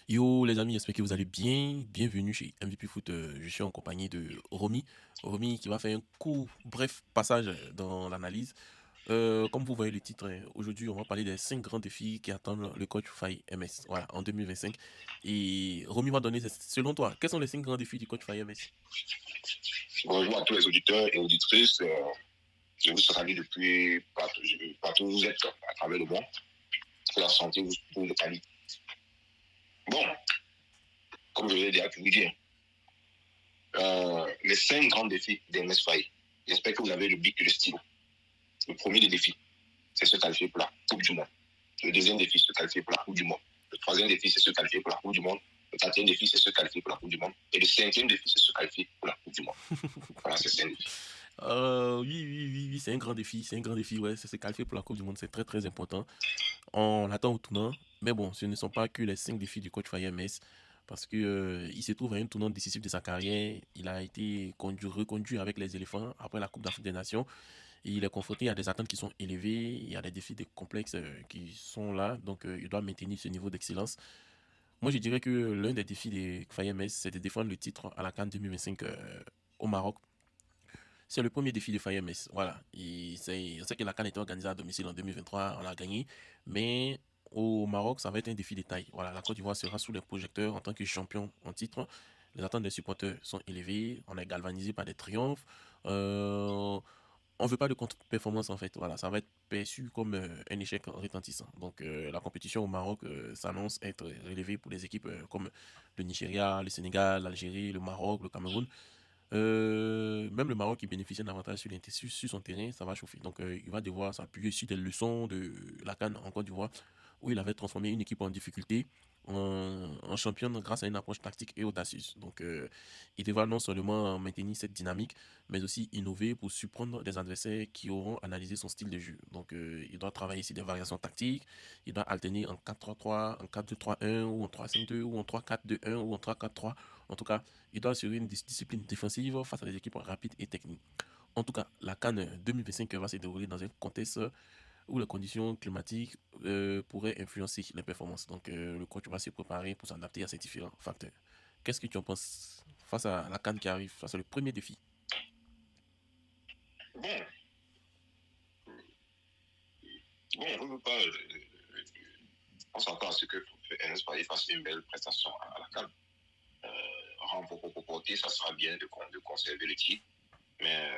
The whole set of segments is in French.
Yo les amis, j'espère que vous allez bien. Bienvenue chez MVP Foot. Je suis en compagnie de Romy. Romy qui va faire un court, bref passage dans l'analyse. Comme vous voyez le titre, aujourd'hui on va parler des 5 grands défis qui attendent le coach Faye MS voilà, en 2025. Et Romy va donner, selon toi, quels sont les 5 grands défis du coach Faye MS? Bonjour à tous les auditeurs et auditrices. Je vous salue depuis partout où vous êtes à travers le monde. Que la santé vous le qualifie. Bon, comme je l'ai déjà pu vous dire, les 5 grands défis d'Ernest Faye. J'espère que vous avez le bic et le stylo. Le premier des défis, c'est se qualifier pour la Coupe du Monde. Le deuxième défi, c'est se qualifier pour la Coupe du Monde. Le troisième défi, c'est se qualifier pour la Coupe du Monde. Le quatrième défi, c'est se qualifier pour la Coupe du Monde. Et le cinquième défi, c'est se qualifier pour la Coupe du Monde. Voilà, c'est 5 défis. Oui, c'est un grand défi, c'est un grand défi, ouais, c'est se qualifier pour la Coupe du Monde, c'est très très important. On l'attend au tournant, mais bon, ce ne sont pas que les 5 défis du coach Faye MS, parce que il se trouve à un tournant décisif de sa carrière. Il a été reconduit avec les éléphants après la Coupe d'Afrique des Nations. Et il est confronté à des attentes qui sont élevées, il y a des défis complexes qui sont là, donc il doit maintenir ce niveau d'excellence. Moi, je dirais que l'un des défis des Faye MS, c'est de défendre le titre à la CAN 2025 au Maroc. C'est le premier défi de Fire MS. Voilà. On sait que la CAN était organisée à domicile en 2023, on l'a gagné. Mais au Maroc, ça va être un défi de taille. Voilà, la Côte d'Ivoire sera sous les projecteurs en tant que champion en titre. Les attentes des supporters sont élevées. On est galvanisé par des triomphes. On ne veut pas de contre-performance en fait. Voilà, ça va être perçu comme un échec retentissant. Donc la compétition au Maroc s'annonce être relevée pour des équipes comme le Nigeria, le Sénégal, l'Algérie, le Maroc, le Cameroun. Même le Maroc qui bénéficie d'un avantage sur son terrain, ça va chauffer. Donc il va devoir s'appuyer sur des leçons de la CAN en Côte d'Ivoire, où il avait transformé une équipe en difficulté en championne grâce à une approche tactique et audacieuse. Donc il devra non seulement maintenir cette dynamique, mais aussi innover pour surprendre des adversaires qui auront analysé son style de jeu. Donc il doit travailler sur des variations tactiques, il doit alterner en 4-3-3, en 4-2-3-1, ou en 3-5-2, ou en 3-4-2-1, ou en 3-4-3. En tout cas, il doit assurer une discipline défensive face à des équipes rapides et techniques. En tout cas, la CAN 2025 va se dérouler dans un contexte où les conditions climatiques pourraient influencer les performances. Donc, le coach va se préparer pour s'adapter à ces différents facteurs. Qu'est-ce que tu en penses face à la CAN qui arrive, face au premier défi? Bon, bon, on ne veut pas. On s'entend à ce que Ernest Faye fasse une belle prestation à la CAN. Remporter, ça sera bien de conserver le titre. Mais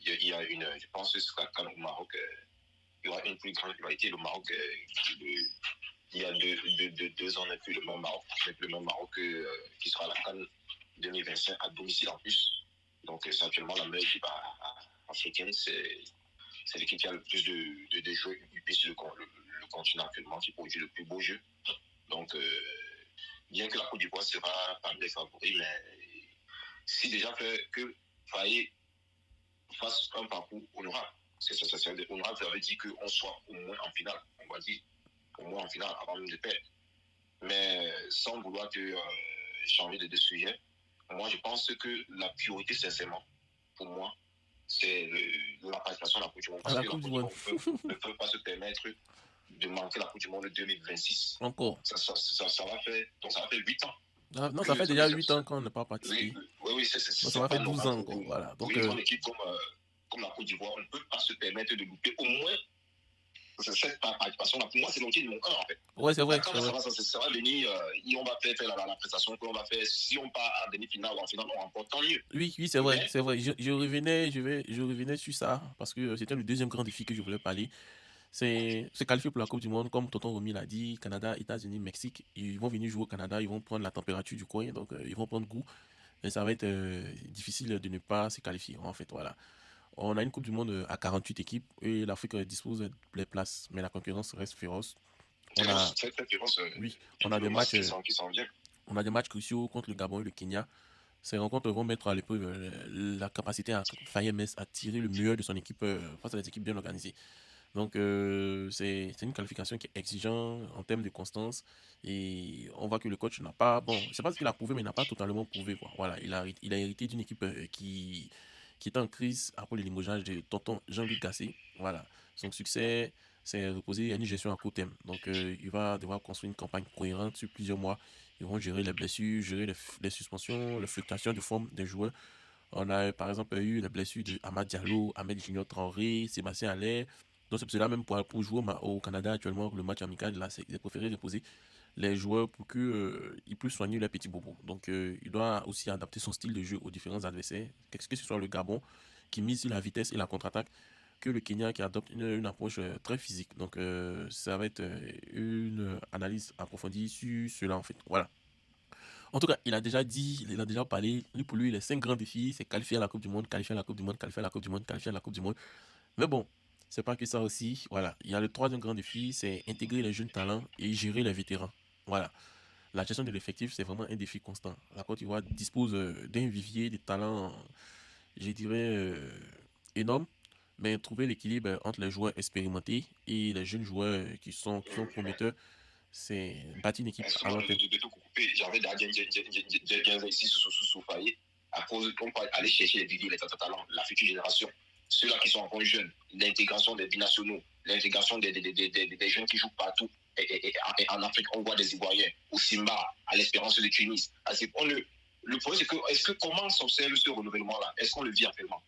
il y a une, je pense que la CAN au Maroc, il y aura une plus grande rivalité. Le Maroc, il y a 2 ans, n'est plus le même Maroc. C'est le même Maroc qui sera à la CAN 2025 à domicile en plus. Donc, c'est actuellement la meilleure équipe africaine. C'est l'équipe qui a le plus de jeux sur le continent actuellement, qui produit le plus beau jeu. Donc, bien que la Côte d'Ivoire sera parmi les favoris, mais si déjà fait que Faye fasse un parcours honorable, c'est ça honorable, ça veut dire qu'on soit au moins en finale, on va dire, au moins en finale, avant même de perdre. Mais sans vouloir changer de sujet, moi je pense que la priorité, sincèrement, pour moi, c'est la participation à la Coupe du Monde. À Parce la que la Coupe du Coupe du Monde. Monde ne peut pas se permettre de manquer la Coupe du Monde 2026. Encore. Ça va faire, donc ça va faire 8 ans. Ah, non, ça Que, fait déjà 8 ans qu'on n'a pas oui, participé. oui, oui, Donc ça c'est va pas faire 12 normal ans encore. Voilà. pour Donc, une grande équipe comme la Côte d'Ivoire. On ne peut pas se permettre de louper au moins cette participation-là. Pour moi, c'est l'outil numéro 1 en fait. ouais, c'est vrai, Quand c'est vrai. ça va venir, on va faire la prestation qu'on va faire. Si on part en demi-finale ou en finale, on remporte, tant mieux. Oui, c'est vrai, Mais, c'est vrai. Je revenais sur ça parce que c'était le deuxième grand défi que je voulais parler. C'est se qualifier pour la Coupe du Monde, comme Tonton Romy l'a dit, Canada, États-Unis, Mexique. Ils vont venir jouer au Canada, ils vont prendre la température du coin, donc ils vont prendre goût. Et ça va être difficile de ne pas se qualifier, en fait, voilà. On a une Coupe du Monde à 48 équipes et l'Afrique dispose des places, mais la concurrence reste féroce. On a, cette préférence, oui, on a des le matchs, masque qui s'en vient. on a des matchs cruciaux contre le Gabon et le Kenya. Ces rencontres vont mettre à l'épreuve la capacité à FIMS à tirer le meilleur de son équipe face à des équipes bien organisées. Donc c'est une qualification qui est exigeante en termes de constance et on voit que le coach n'a pas, bon, c'est pas ce qu'il a prouvé mais il n'a pas totalement prouvé quoi. Voilà, il a hérité d'une équipe qui était en crise après le limogeage de tonton Jean-Luc Gasset. Voilà, son succès c'est reposer une gestion à court terme. Donc, il va devoir construire une campagne cohérente sur plusieurs mois. Ils vont gérer les blessures, gérer les suspensions, les fluctuations de forme des joueurs. On a par exemple eu les blessures de Amad Diallo, Ahmed Junior Traoré, Sébastien Allaire. Donc, c'est pour cela même pour jouer au Canada actuellement, le match amical, là, il a préféré reposer les joueurs pour qu'ils puissent soigner les petits bobos. Donc, il doit aussi adapter son style de jeu aux différents adversaires, que ce soit le Gabon qui mise sur la vitesse et la contre-attaque, que le Kenya qui adopte une approche très physique. Donc, ça va être une analyse approfondie sur cela, en fait. Voilà. En tout cas, il a déjà dit, il a déjà parlé, lui pour lui, les 5 grands défis, c'est qualifier à la Coupe du Monde, qualifier à la Coupe du Monde, qualifier à la Coupe du Monde, qualifier à la Coupe du Monde. Mais bon, c'est pas que ça aussi. Voilà. Il y a le troisième grand défi, c'est intégrer les jeunes talents et gérer les vétérans. Voilà. La gestion de l'effectif, c'est vraiment un défi constant. La Côte d'Ivoire dispose d'un vivier de talents, je dirais, énorme. Mais trouver l'équilibre entre les joueurs expérimentés et les jeunes joueurs qui sont prometteurs, c'est bâtir une équipe à Excuse-moi long terme. de te couper. J'avais déjà ici sous Faye, à cause qu'on peut aller chercher les viviers, les talents, la future génération, ceux-là qui sont encore jeunes, l'intégration des binationaux, l'intégration des jeunes qui jouent partout. Et en Afrique, on voit des Ivoiriens, au Simba, à l'Espérance de Tunis. Le problème, c'est que, comment s'observe ce renouvellement-là? Est-ce qu'on le vit actuellement?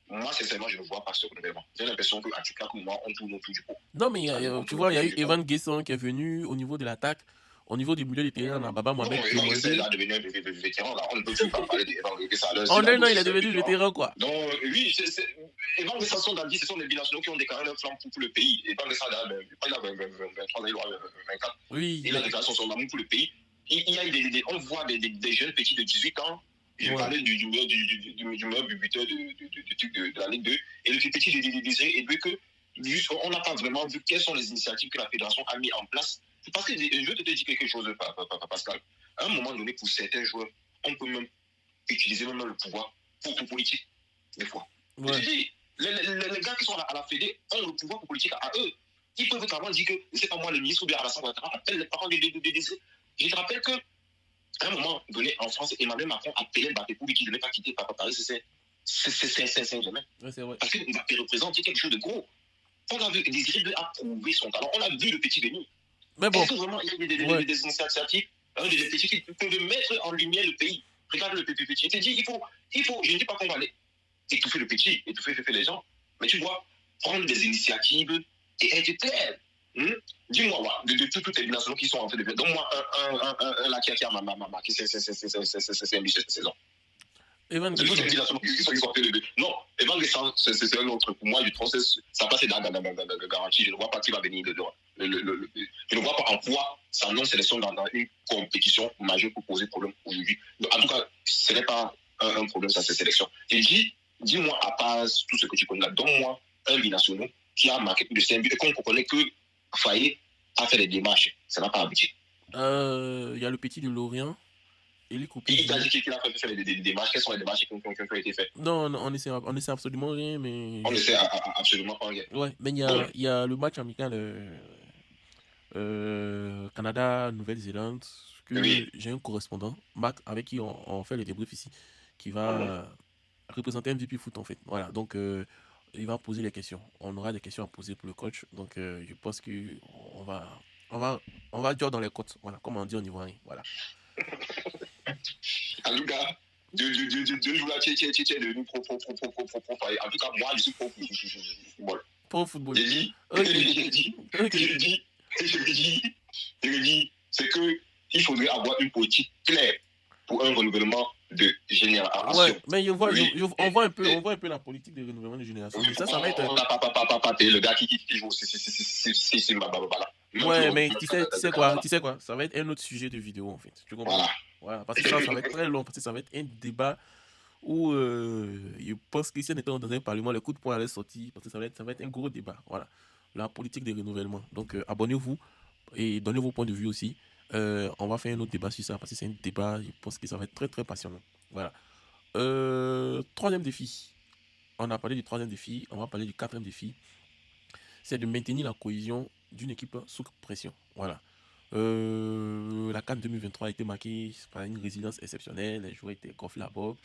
Moi, sincèrement, je ne vois pas ce renouvellement. J'ai l'impression qu'à Tika, comme moi, on tourne autour du pot. Non, mais tu vois, il y a eu Evan Guesson qui est venu au niveau de l'attaque. Au niveau du milieu de terrain, on a Baba Non, Mohamed qui est Evan Guesson est monté. là devenu un vétéran. Là. On ne peut plus pas parler d'Evan Guesson. En un an, il est devenu vétéran, quoi. Donc, oui, Evan Guesson sont dans ce sont les binationaux qui ont déclaré leur flamme pour le pays. Evan Guesson, il a 23 ans, il aura 24. Oui, Il a déclaré son amour pour le pays. On voit des jeunes petits de 18 ans. Je parlais du meilleur buteur de la Ligue 2. Et le petit de Désiré, et vu que on n'a pas vraiment vu quelles sont les initiatives que la fédération a mis en place. Parce que je vais te dire quelque chose, Pascal. À un moment donné, pour certains joueurs, on peut même utiliser même le pouvoir pour politique, des fois. Ouais. Je te dis, les gars qui sont à la Fédé ont le pouvoir pour politique à eux. Ils peuvent carrément dire que, c'est pas moi le ministre ou bien Alassane Ouattara appelle les parents de Désiré. Je te rappelle que à un moment donné, en France, Emmanuel Macron appelait Mbappé pour lui qui ne devait pas quitter Paris, c'est Saint-Germain. Ouais, c'est vrai. Parce que Mbappé représente quelque chose de gros. On a vu Désiré a prouvé son talent. On a vu le petit Denis. Mais bon. Est-ce que vraiment il y a des initiatives, des petits qui peuvent mettre en lumière le pays? Regarde le petit. Je te dis, il faut, je ne dis pas qu'on va aller étouffer le petit, étouffer les gens, mais tu dois prendre des initiatives et être clair. Dis-moi, de toutes les nations qui sont en train de faire, donne-moi un là qui a marqué c'est un but cette saison. Evan non, Evan Guesson, c'est un autre. Pour moi, je pense que ça passe dans la garantie. Je ne vois pas qui va venir dedans. Je ne vois pas en quoi sa non-sélection dans une compétition majeure pour poser problème aujourd'hui. En tout cas, ce n'est pas un problème, ça, c'est sélection. Et dis-moi, à part tout ce que tu connais là, donne-moi un binational qui a marqué plus de 5 buts et qu'on connaît que Faye a fait des démarches. Ça n'a pas abouti. Il y a le petit de Lorient. Il a dit qu'il a fait des démarches. Quelles sont les démarches qui ont été faites? Non, on ne sait absolument rien, mais... On ne sait absolument pas rien. Ouais, mais il y a le match amical Canada, Nouvelle-Zélande, que j'ai un correspondant, Marc, avec qui on fait les débriefs ici, qui va représenter MVP Foot en fait. Voilà, donc il va poser les questions. On aura des questions à poser pour le coach, donc je pense qu'on va dire dans les côtes, voilà, comme on dit en ivoirien, voilà. En tout cas, deux jours là, tu es devenu pro. En tout cas, moi, je suis pro football. Pro football. J'ai dit, c'est que il faudrait avoir une politique claire pour un renouvellement de génération. Ouais, mais on voit un peu la politique de renouvellement de génération. Oui, ça va être. On n'a pas le gars qui joue, c'est ouais, mais tu sais quoi, ça va être un autre sujet de vidéo en fait. Tu comprends? Voilà, parce que ça va être très long, parce que ça va être un débat où je pense que si on était dans un parlement, le coup de poing allait sortir, parce que ça va être un gros débat. Voilà, la politique de renouvellement. Donc abonnez-vous et donnez vos points de vue aussi. On va faire un autre débat sur ça, parce que c'est un débat, je pense que ça va être très très passionnant. Voilà. Troisième défi. On a parlé du troisième défi, on va parler du quatrième défi. C'est de maintenir la cohésion d'une équipe sous pression. Voilà. La CAN 2023 a été marquée par une résilience exceptionnelle. Les joueurs étaient gonflés à bord.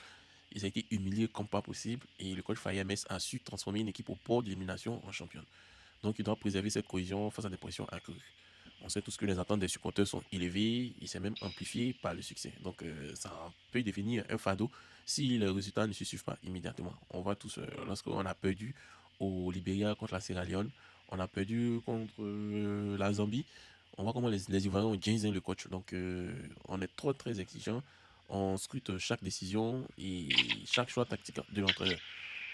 Ils ont été humiliés comme pas possible. Et le coach Faye a su transformer une équipe au port d'élimination en championne. Donc, il doit préserver cette cohésion face à des pressions accrues. On sait tous que les attentes des supporters sont élevées, et c'est même amplifié par le succès. Donc, ça peut devenir un fardeau si les résultats ne se suivent pas immédiatement. On voit tous, lorsqu'on a perdu au Libéria contre la Sierra Leone, on a perdu contre la Zambie, on voit comment les Ivoiriens ont ginseng le coach. Donc, on est trop très exigeant. On scrute chaque décision et chaque choix tactique de l'entraîneur.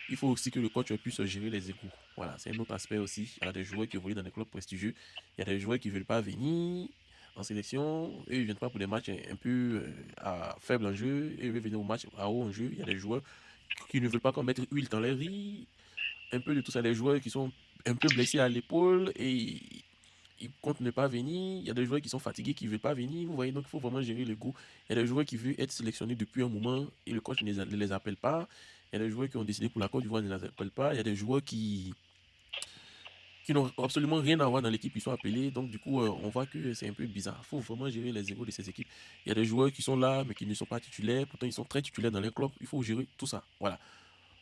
Il faut aussi que le coach puisse gérer les égos. Voilà, c'est un autre aspect aussi. Il y a des joueurs qui évoluent dans des clubs prestigieux. Il y a des joueurs qui ne veulent pas venir en sélection. Eux, ils ne viennent pas pour des matchs un peu à faible enjeu. Et ils veulent venir au match à haut enjeu. Il y a des joueurs qui ne veulent pas qu'on mette huile dans les riz. Un peu de tout ça. Des joueurs qui sont un peu blessés à l'épaule et ils comptent ne pas venir. Il y a des joueurs qui sont fatigués, qui ne veulent pas venir. Vous voyez, donc il faut vraiment gérer le goût. Il y a des joueurs qui veulent être sélectionnés depuis un moment et le coach ne les appelle pas. Il y a des joueurs qui ont décidé pour la Côte d'Ivoire, ne les appelle pas. Il y a des joueurs qui n'ont absolument rien à voir dans l'équipe, ils sont appelés. Donc, du coup, on voit que c'est un peu bizarre. Il faut vraiment gérer les égos de ces équipes. Il y a des joueurs qui sont là, mais qui ne sont pas titulaires. Pourtant, ils sont très titulaires dans les clubs. Il faut gérer tout ça. Voilà.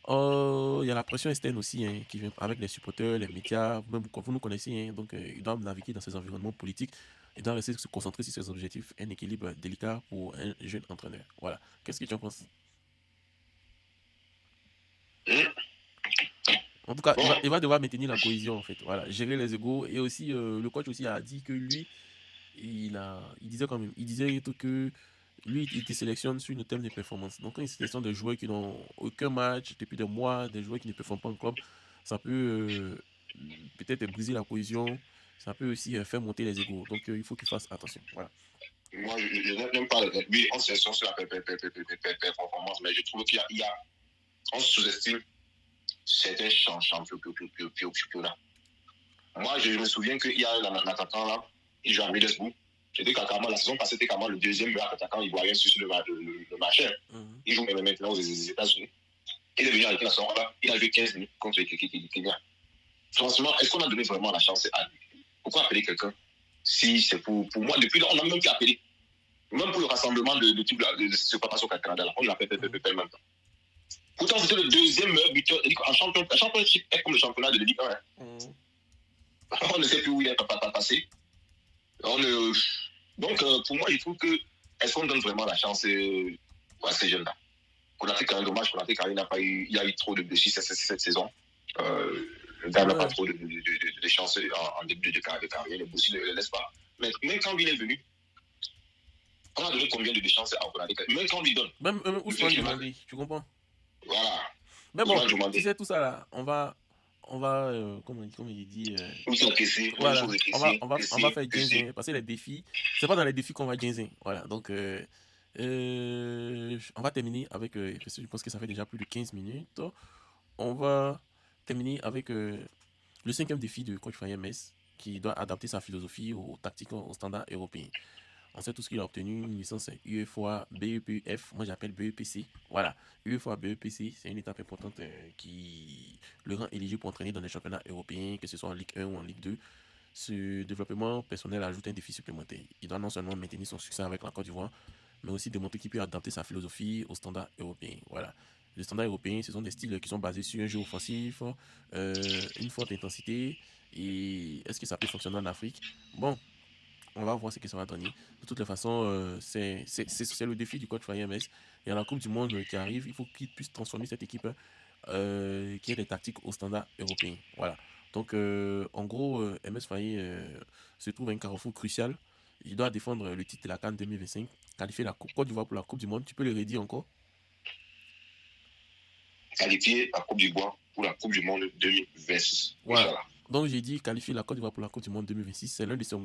Il y a la pression externe aussi, hein, qui vient avec les supporters, les médias, même comme vous nous connaissez. Hein, donc, ils doivent naviguer dans ces environnements politiques. Ils doivent rester se concentrer sur ces objectifs. Un équilibre délicat pour un jeune entraîneur. Voilà. Qu'est-ce que tu en penses? En tout cas, il va devoir maintenir la cohésion, en fait. Voilà, gérer les égos. Et aussi, le coach aussi a dit que lui, il disait quand même, il disait que lui, il te sélectionne sur une thème de performance. Donc, quand il sélectionne des joueurs qui n'ont aucun match depuis des mois, des joueurs qui ne performent pas en club, ça peut peut-être briser la cohésion. Ça peut aussi faire monter les égos. Donc, il faut qu'il fasse attention. Voilà. Moi, je n'aime pas. Oui, on se sur la performance, mais je trouve qu'il y a on sous-estime certains championnats. Moi, je me souviens qu'il y a un attaquant là, il joue à Middlesbrough. J'ai carrément, la saison passée, c'était carrément le deuxième meilleur attaquant ivoirien sur le marché. Il joue même maintenant aux États-Unis. Il est venu avec la saison là, il a joué 15 minutes contre les Kenya. Franchement, est-ce qu'on a donné vraiment la chance à lui? Pourquoi appeler quelqu'un? Si c'est pour moi, depuis là, on n'a même plus appelé. Même pour le rassemblement de type de ce qui se passe au Canada, là, on l'appelle même pas. Pourtant, c'était le deuxième meilleur buteur. En championship est comme le championnat de Ligue 1. On ne sait plus où il est passé. Donc, pour moi, je trouve que est-ce qu'on donne vraiment la chance à ces jeunes-là? Konaté, quand même dommage, Konaté, quand il y a eu trop de blessures cette saison. Le gars n'a pas trop de chance en début de carrière. Les blessures ne le laissent pas. Mais même quand il est venu, on a donné combien de chances à Konaté? Même quand on lui donne. Même Ousmane Djomandé, tu comprends? Voilà. Mais bon, si c'est tout ça là, on va comment il dit voilà, on va faire ginseng, parce que les défis, c'est pas dans les défis qu'on va ginseng. Voilà, donc on va terminer avec parce que je pense que ça fait déjà plus de 15 minutes. On va terminer avec le 5e défi de coach Fayet Metz, qui doit adapter sa philosophie aux tactiques aux standards européens. On sait tout ce qu'il a obtenu, une licence UEFOA BEPF, moi j'appelle BEPC. Voilà, UEFOA BEPC, c'est une étape importante qui le rend éligible pour entraîner dans les championnats européens, que ce soit en Ligue 1 ou en Ligue 2. Ce développement personnel ajoute un défi supplémentaire. Il doit non seulement maintenir son succès avec la Côte d'Ivoire, mais aussi démontrer qu'il peut adapter sa philosophie aux standards européens. Voilà. Les standards européens, ce sont des styles qui sont basés sur un jeu offensif, une forte intensité. Et est-ce que ça peut fonctionner en Afrique? Bon, on va voir ce que ça va donner. De toutes les façons, c'est le défi du coach Fayet Metz. Il y a la Coupe du Monde qui arrive. Il faut qu'il puisse transformer cette équipe qui ait des tactiques au standard européen. Voilà. Donc, en gros, MS Fayet se trouve à un carrefour crucial. Il doit défendre le titre de la CAN 2025, qualifier la Côte d'Ivoire pour la Coupe du Monde. Tu peux le redire encore? Qualifier la Coupe d'Ivoire pour la Coupe du Monde 2026. Voilà. Donc, j'ai dit qualifier la Côte d'Ivoire pour la Coupe du Monde 2026. C'est l'un de son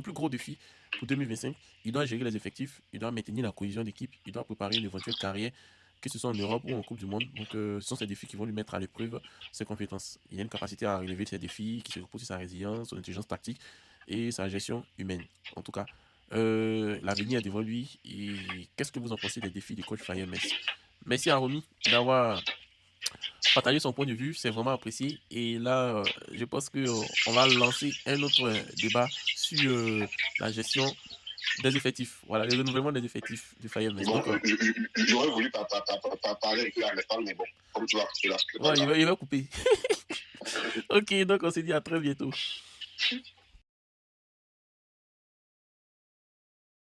plus gros défi pour 2025. Il doit gérer les effectifs, il doit maintenir la cohésion d'équipe, il doit préparer une éventuelle carrière, que ce soit en Europe ou en Coupe du Monde. Donc, ce sont ces défis qui vont lui mettre à l'épreuve ses compétences. Il a une capacité à relever ces défis qui se repose sur sa résilience, son intelligence tactique et sa gestion humaine. En tout cas, l'avenir est devant lui. Et qu'est-ce que vous en pensez des défis du coach Fayet Metz? Merci à Romy d'avoir partager son point de vue, c'est vraiment apprécié. Et là, je pense qu'on va lancer un autre débat sur la gestion des effectifs. Voilà, le renouvellement des effectifs du Fayet Metz. Bon, j'aurais voulu parler un peu à Nestal, mais bon, comme tu vois, il va couper. Ok, donc on se dit à très bientôt.